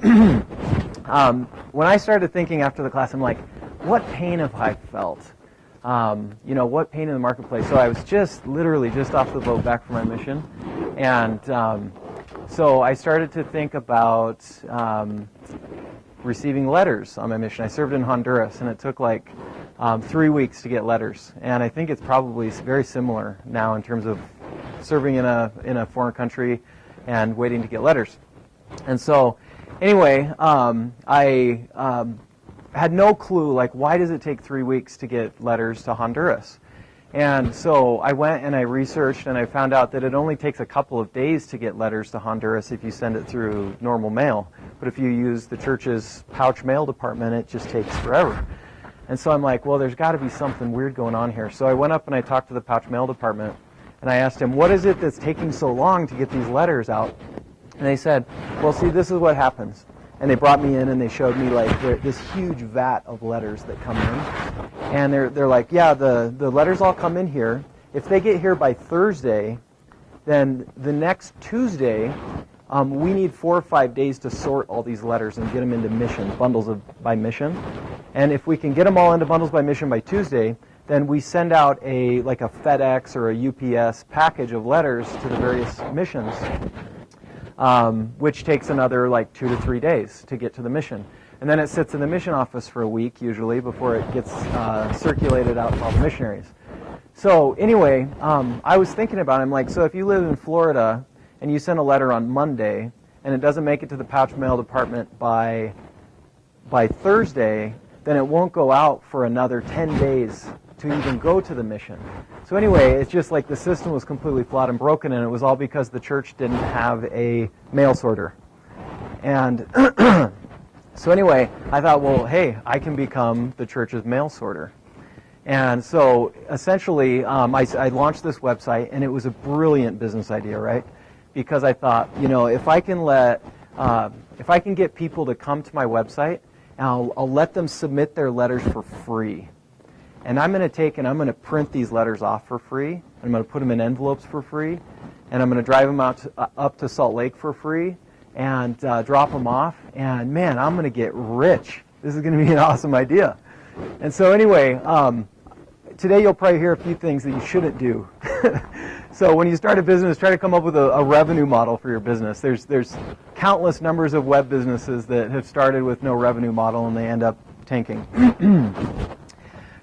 when I started thinking after the class, I'm like, what pain have I felt? What pain in the marketplace? So I was literally just off the boat back from my mission. And so I started to think about receiving letters on my mission. I served in Honduras, and it took 3 weeks to get letters. And I think it's probably very similar now in terms of serving in a foreign country and waiting to get letters. And so anyway, I had no clue, why does it take 3 weeks to get letters to Honduras? And so I went and I researched, and I found out that it only takes a couple of days to get letters to Honduras if you send it through normal mail. But if you use the church's pouch mail department, it just takes forever. And so I'm like, well, there's got to be something weird going on here. So I went up and I talked to the pouch mail department, and I asked him, what is it that's taking so long to get these letters out? And they said, well, see, this is what happens. And they brought me in and they showed me this huge vat of letters that come in. And they're like, yeah, the letters all come in here. If they get here by Thursday, then the next Tuesday, we need 4 or 5 days to sort all these letters and get them into mission, bundles by mission. And if we can get them all into bundles by mission by Tuesday, then we send out a FedEx or a UPS package of letters to the various missions. Which takes another 2 to 3 days to get to the mission. And then it sits in the mission office for a week, usually, before it gets circulated out to all the missionaries. So anyway, I was thinking about it. So if you live in Florida and you send a letter on Monday and it doesn't make it to the pouch mail department by Thursday, then it won't go out for another 10 days to even go to the mission. So anyway, it's just the system was completely flawed and broken, and it was all because the church didn't have a mail sorter. And so anyway, I thought, well, hey, I can become the church's mail sorter. And so essentially, I launched this website, and it was a brilliant business idea, right? Because I thought, if I can get people to come to my website, I'll let them submit their letters for free. And I'm going to print these letters off for free. I'm going to put them in envelopes for free. And I'm going to drive them up to Salt Lake for free and drop them off. And man, I'm going to get rich. This is going to be an awesome idea. And so anyway, today you'll probably hear a few things that you shouldn't do. So when you start a business, try to come up with a revenue model for your business. There's countless numbers of web businesses that have started with no revenue model, and they end up tanking.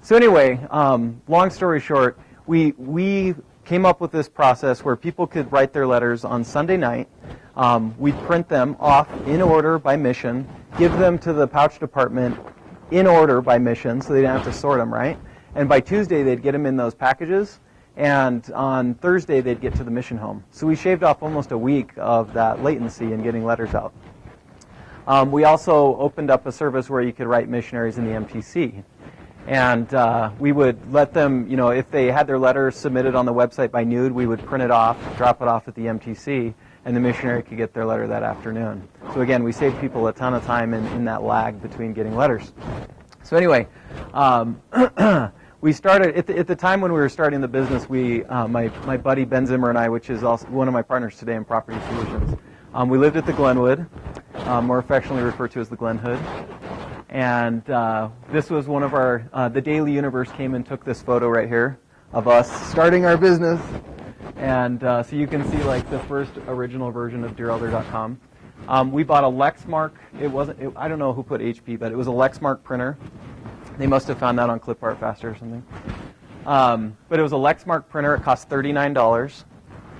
So anyway, long story short, we came up with this process where people could write their letters on Sunday night. We'd print them off in order by mission, give them to the pouch department in order by mission, so they didn't have to sort them, right? And by Tuesday, they'd get them in those packages, and on Thursday, they'd get to the mission home. So we shaved off almost a week of that latency in getting letters out. We also opened up a service where you could write missionaries in the MTC. And we would let them, if they had their letter submitted on the website by noon, we would print it off, drop it off at the MTC, and the missionary could get their letter that afternoon. So again, we saved people a ton of time in that lag between getting letters. So anyway, we started, at the time when we were starting the business, my buddy Ben Zimmer and I, which is also one of my partners today in Property Solutions, we lived at the Glenwood, more affectionately referred to as the Glen Hood. And this was one of the Daily Universe came and took this photo right here of us starting our business. And so you can see the first original version of DearElder.com. We bought a Lexmark. I don't know who put HP, but it was a Lexmark printer. They must have found that on Clipart Faster or something. But it was a Lexmark printer. It cost $39.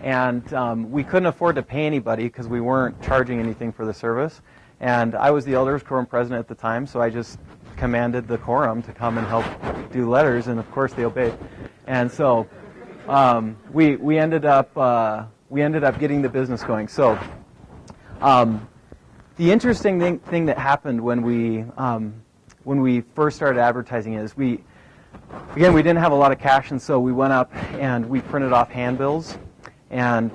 And we couldn't afford to pay anybody because we weren't charging anything for the service. And I was the Elders Quorum president at the time, so I just commanded the quorum to come and help do letters, and of course they obeyed. And so we ended up getting the business going. So the interesting thing that happened when we first started advertising is we didn't have a lot of cash, and so we went up and we printed off handbills, and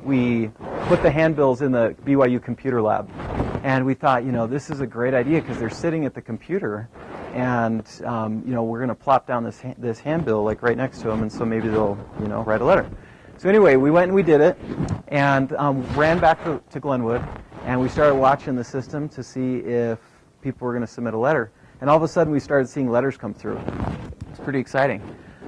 we put the handbills in the BYU computer lab. And we thought, this is a great idea because they're sitting at the computer, and we're going to plop down this handbill right next to them, and so maybe they'll write a letter. So anyway, we went and we did it, and ran back to Glenwood, And we started watching the system to see if people were going to submit a letter. And all of a sudden, we started seeing letters come through. It's pretty exciting.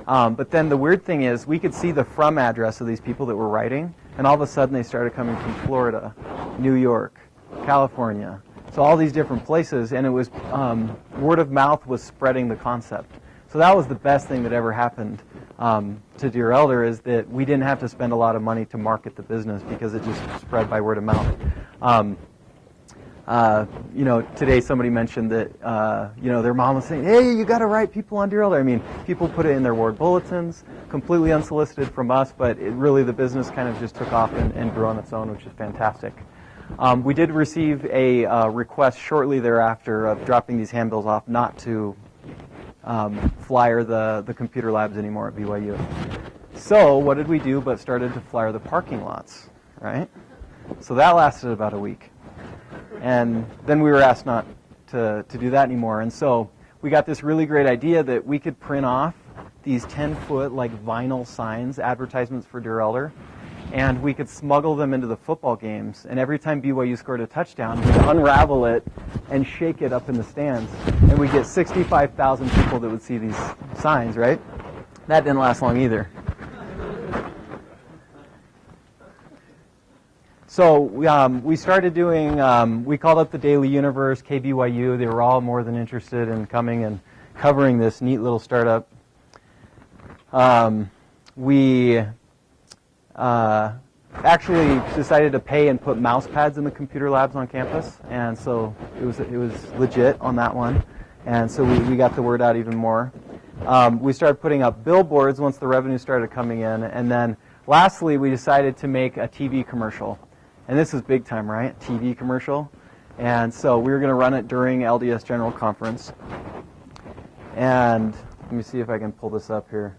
But then the weird thing is, we could see the from address of these people that were writing, and all of a sudden they started coming from Florida, New York, California. So all these different places, and it was word of mouth was spreading the concept. So that was the best thing that ever happened to Dear Elder, is that we didn't have to spend a lot of money to market the business because it just spread by word of mouth. Today somebody mentioned that, their mom was saying, hey, you got to write people on Dear Elder. I mean, people put it in their ward bulletins, completely unsolicited from us, but the business kind of just took off and grew on its own, which is fantastic. We did receive a request shortly thereafter of dropping these handbills off not to flyer the computer labs anymore at BYU. So what did we do but started to flyer the parking lots, right? So that lasted about a week. And then we were asked not to do that anymore. And so we got this really great idea that we could print off these 10-foot vinyl signs, advertisements for Dear Elder, and we could smuggle them into the football games. And every time BYU scored a touchdown, we'd unravel it and shake it up in the stands. And we'd get 65,000 people that would see these signs, right? That didn't last long either. So we started doing, we called up the Daily Universe, KBYU. They were all more than interested in coming and covering this neat little startup. We actually decided to pay and put mouse pads in the computer labs on campus, and so it was legit on that one. And so we got the word out even more. We started putting up billboards once the revenue started coming in, and then lastly we decided to make a TV commercial. And this is big time, right? TV commercial. And so we were going to run it during LDS General Conference. And let me see if I can pull this up here.